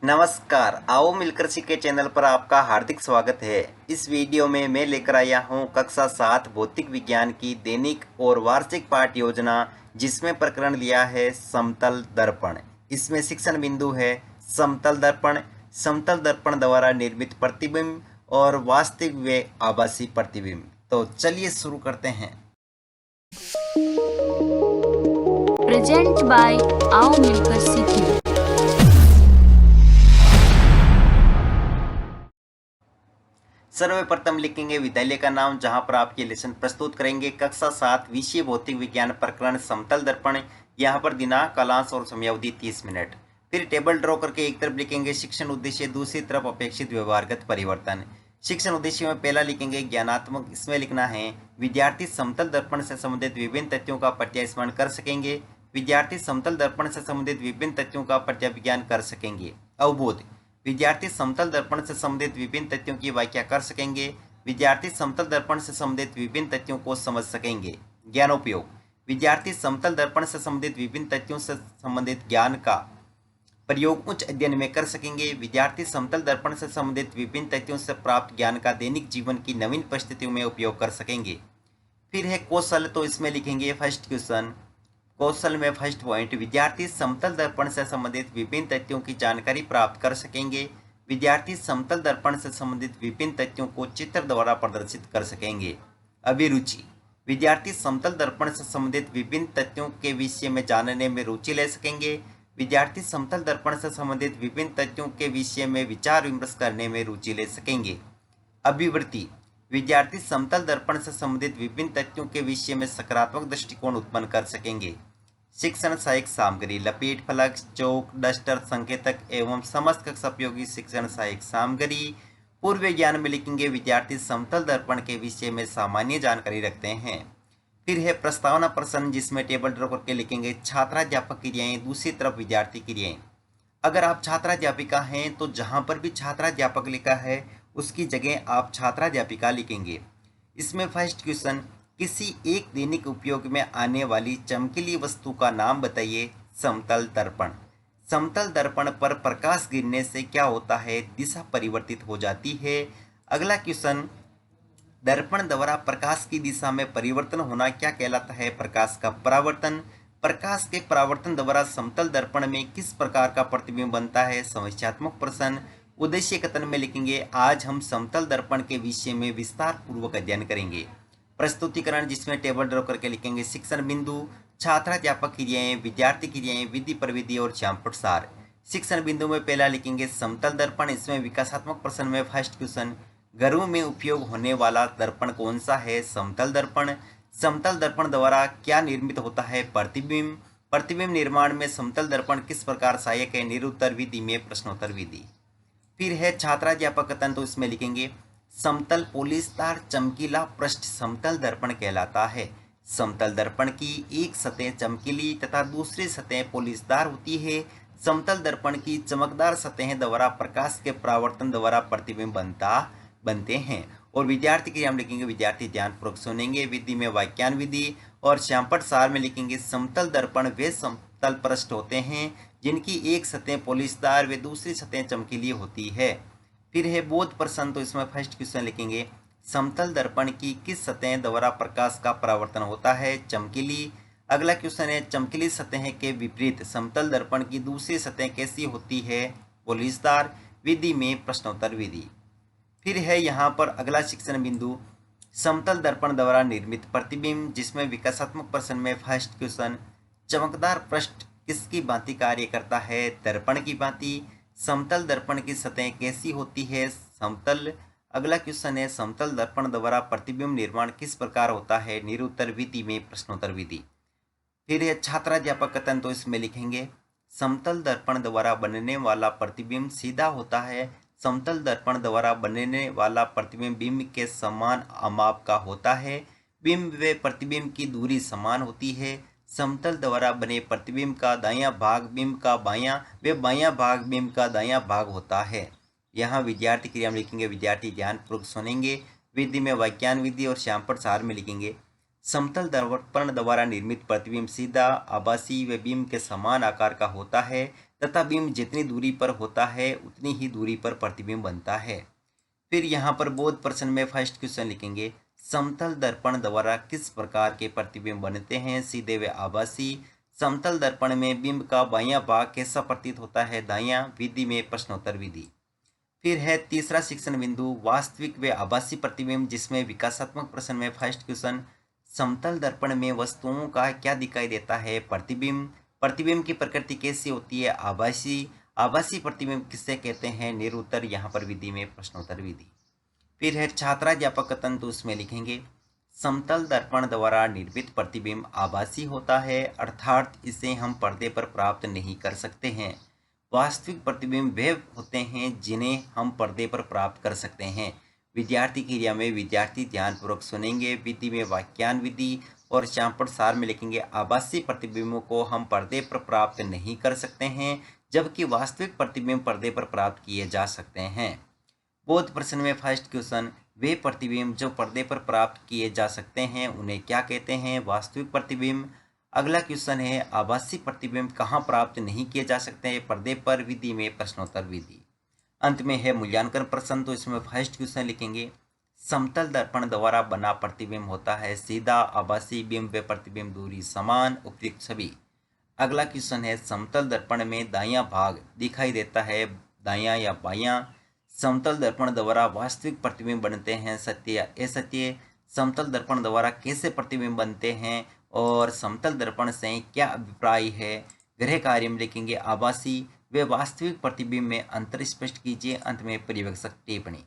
नमस्कार, आओ मिलकर सीखे चैनल पर आपका हार्दिक स्वागत है। इस वीडियो में मैं लेकर आया हूं कक्षा 7 भौतिक विज्ञान की दैनिक और वार्षिक पाठ योजना, जिसमें प्रकरण लिया है समतल दर्पण। इसमें शिक्षण बिंदु है समतल दर्पण, समतल दर्पण द्वारा निर्मित प्रतिबिंब और वास्तविक व आभासी प्रतिबिंब। तो चलिए शुरू करते हैं। प्रेजेंट बाय आओ मिलकर सीखें। सर्वप्रथम लिखेंगे विद्यालय का नाम, जहां पर आप ये लेसन प्रस्तुत करेंगे। कक्षा 7 विषय भौतिक विज्ञान प्रकरण समतल दर्पण। यहाँ पर दिनांक, कालांश और समयावधि 30 मिनट। फिर टेबल ड्रॉ करके एक तरफ लिखेंगे शिक्षण उद्देश्य, दूसरी तरफ अपेक्षित व्यवहारगत परिवर्तन। शिक्षण उद्देश्य में पहला लिखेंगे ज्ञानात्मक। इसमें लिखना है विद्यार्थी समतल दर्पण से संबंधित विभिन्न तथ्यों का प्रत्यास्मरण कर सकेंगे। विद्यार्थी समतल दर्पण से संबंधित विभिन्न तथ्यों का प्रत्याविज्ञान कर सकेंगे। अवबोध, विद्यार्थी समतल दर्पण से संबंधित विभिन्न तथ्यों की व्याख्या कर सकेंगे। विद्यार्थी समतल दर्पण से संबंधित विभिन्न तथ्यों को समझ सकेंगे। ज्ञानोपयोग, विद्यार्थी समतल दर्पण से संबंधित विभिन्न तथ्यों से संबंधित ज्ञान का प्रयोग उच्च अध्ययन में कर सकेंगे। विद्यार्थी समतल दर्पण से संबंधित विभिन्न तथ्यों से प्राप्त ज्ञान का दैनिक जीवन की नवीन परिस्थितियों में उपयोग कर सकेंगे। फिर है कौशल, तो इसमें लिखेंगे फर्स्ट क्वेश्चन, कौशल में फर्स्ट पॉइंट, विद्यार्थी समतल दर्पण से संबंधित विभिन्न तथ्यों की जानकारी प्राप्त कर सकेंगे। विद्यार्थी समतल दर्पण से संबंधित विभिन्न तथ्यों को चित्र द्वारा प्रदर्शित कर सकेंगे। अभिरुचि, विद्यार्थी समतल दर्पण से संबंधित विभिन्न तथ्यों के विषय में जानने में रुचि ले सकेंगे। विद्यार्थी समतल दर्पण से संबंधित विभिन्न तथ्यों के विषय में विचार विमर्श करने में रुचि ले सकेंगे। अभिवृत्ति, विद्यार्थी समतल दर्पण से संबंधित विभिन्न तथ्यों के विषय में सकारात्मक दृष्टिकोण उत्पन्न कर सकेंगे। शिक्षण सहायक सामग्री, लपेट फलक, चौक, डस्टर, संकेतक एवं समस्त कक्षा उपयोगी शिक्षण सहायक सामग्री। पूर्व ज्ञान में लिखेंगे विद्यार्थी समतल दर्पण के विषय में सामान्य जानकारी रखते हैं। फिर है प्रस्तावना प्रश्न, जिसमें टेबल ड्रॉ करके लिखेंगे छात्राध्यापक क्रियाएं, दूसरी तरफ विद्यार्थी क्रियाएं। अगर आप छात्राध्यापिका हैं तो जहां पर भी छात्राध्यापक लिखा है उसकी जगह आप छात्राध्यापिका लिखेंगे। इसमें फर्स्ट क्वेश्चन, किसी एक दैनिक उपयोग में आने वाली चमकीली वस्तु का नाम बताइए। समतल दर्पण। समतल दर्पण पर प्रकाश गिरने से क्या होता है? दिशा परिवर्तित हो जाती है। अगला क्वेश्चन, दर्पण द्वारा प्रकाश की दिशा में परिवर्तन होना क्या कहलाता है? प्रकाश का परावर्तन। प्रकाश के परावर्तन द्वारा समतल दर्पण में किस प्रकार का प्रतिबिंब बनता है? समस्यात्मक प्रश्न। उद्देश्य कथन में लिखेंगे आज हम समतल दर्पण के विषय में विस्तार पूर्वक अध्ययन करेंगे। प्रस्तुतिकरण, जिसमें टेबल ड्रॉ करके लिखेंगे शिक्षण बिंदु, छात्राध्यापक क्रियाएं, विद्यार्थी क्रियाएं, विधि प्रविधि और श्यामपट सार। शिक्षण बिंदु में पहला लिखेंगे समतल दर्पण। इसमें विकासात्मक प्रश्न में फर्स्ट क्वेश्चन, घरों में उपयोग होने वाला दर्पण कौन सा है? समतल दर्पण। समतल दर्पण द्वारा क्या निर्मित होता है? प्रतिबिंब। प्रतिबिंब निर्माण में समतल दर्पण किस प्रकार सहायक है? निरुत्तर विधि में प्रश्नोत्तर विधि। फिर है छात्राध्यापक कथन, तो इसमें लिखेंगे समतल पोलिसदार चमकीला पृष्ठ समतल दर्पण कहलाता है। समतल दर्पण की एक सतह चमकीली तथा दूसरी सतह पोलिसदार होती है। समतल दर्पण की चमकदार सतह द्वारा प्रकाश के परावर्तन द्वारा प्रतिबिंब बनते हैं। और विद्यार्थी क्रिया में लिखेंगे विद्यार्थी ध्यानपूर्वक सुनेंगे। विधि में वाक्यान विधि। और श्यामपट सार में लिखेंगे समतल दर्पण वे समतल पृष्ठ होते हैं जिनकी एक सतह पोलिसदार व दूसरी सतह चमकीली होती है। फिर है बोध प्रश्न, तो इसमें फर्स्ट क्वेश्चन लिखेंगे समतल दर्पण की किस सतह द्वारा प्रकाश का परावर्तन होता है? चमकीली। अगला क्वेश्चन है चमकीली सतह के विपरीत समतल दर्पण की दूसरी सतह कैसी होती है? पोलिसदार। विधि में प्रश्नोत्तर विधि। फिर है यहाँ पर अगला शिक्षण बिंदु, समतल दर्पण द्वारा निर्मित प्रतिबिंब, जिसमें विकासात्मक प्रश्न में फर्स्ट क्वेश्चन, चमकदार पृष्ठ किसकी भांति कार्य करता है? दर्पण की भांति। समतल दर्पण की सतह कैसी होती है? समतल। अगला क्वेश्चन है समतल दर्पण द्वारा प्रतिबिंब निर्माण किस प्रकार होता है? निरुत्तर विधि में प्रश्नोत्तर विधि। फिर है छात्राध्यापक कथन, तो इसमें लिखेंगे समतल दर्पण द्वारा बनने वाला प्रतिबिंब सीधा होता है। समतल दर्पण द्वारा बनने वाला प्रतिबिंब बिंब के समान आमाप का होता है। बिंब व प्रतिबिंब की दूरी समान होती है। समतल द्वारा बने प्रतिबिंब का दायां भाग बिंब का बायां व बायां भाग बिंब का दायां भाग होता है। यहाँ विद्यार्थी क्रिया में लिखेंगे विद्यार्थी ध्यानपूर्वक सुनेंगे। विधि में वाक्यान विधि। और श्यामपट सार में लिखेंगे समतल दर्पण द्वारा निर्मित प्रतिबिंब सीधा, आभासी व बिंब के समान आकार का होता है। तथा बिंब जितनी दूरी पर होता है उतनी ही दूरी पर प्रतिबिंब बनता है। फिर यहाँ पर बोध प्रश्न में फर्स्ट क्वेश्चन लिखेंगे, समतल दर्पण द्वारा किस प्रकार के प्रतिबिंब बनते हैं, सीधे व आभासी। समतल दर्पण में बिंब का बायां भाग कैसा प्रतीत होता है, दायां। विधि में प्रश्नोत्तर विधि। फिर है तीसरा शिक्षण बिंदु, वास्तविक व आभासी प्रतिबिंब, जिसमें विकासात्मक प्रश्न में फर्स्ट क्वेश्चन, समतल दर्पण में वस्तुओं का क्या दिखाई देता है, प्रतिबिंब। प्रतिबिंब की प्रकृति कैसी होती है, आभासी। आभासी प्रतिबिंब किससे कहते हैं, निरुत्तर। यहाँ पर विधि में प्रश्नोत्तर विधि। फिर है छात्राध्यापक तंतु, उसमें लिखेंगे, समतल दर्पण द्वारा निर्मित प्रतिबिंब आभासी होता है, अर्थात इसे हम पर्दे पर प्राप्त नहीं कर सकते हैं। वास्तविक प्रतिबिंब वे होते हैं जिन्हें हम पर्दे पर प्राप्त कर सकते हैं। विद्यार्थी क्रिया में विद्यार्थी ध्यानपूर्वक सुनेंगे। विधि में वाक्यान विधि। और चांपड़ सार में लिखेंगे, आभासी प्रतिबिंबों को हम पर्दे पर प्राप्त नहीं कर सकते हैं, जबकि वास्तविक प्रतिबिंब पर्दे पर प्राप्त किए जा सकते हैं। बोध प्रश्न में फर्स्ट क्वेश्चन, वे प्रतिबिंब जो पर्दे पर प्राप्त किए जा सकते हैं उन्हें क्या कहते हैं, वास्तविक प्रतिबिंब। अगला क्वेश्चन है, आभासी प्रतिबिंब कहाँ प्राप्त नहीं किए जा सकते हैं, पर्दे पर। विधि में प्रश्नोत्तर विधि। अंत में है मूल्यांकन प्रश्न, तो इसमें फर्स्ट क्वेश्चन लिखेंगे, समतल दर्पण द्वारा बना प्रतिबिंब होता है सीधा, आभासी। बिंब व प्रतिबिंब दूरी समान, उपयुक्त सभी। अगला क्वेश्चन है, समतल दर्पण में दायां भाग दिखाई देता है, दायां या बायां। समतल दर्पण द्वारा वास्तविक प्रतिबिंब बनते हैं, सत्य या असत्य। समतल दर्पण द्वारा कैसे प्रतिबिंब बनते हैं और समतल दर्पण से क्या अभिप्राय है। गृह कार्य में लिखेंगे, आभासी व वास्तविक प्रतिबिंब में अंतर स्पष्ट कीजिए। अंत में पर्यवेक्षक टिप्पणी।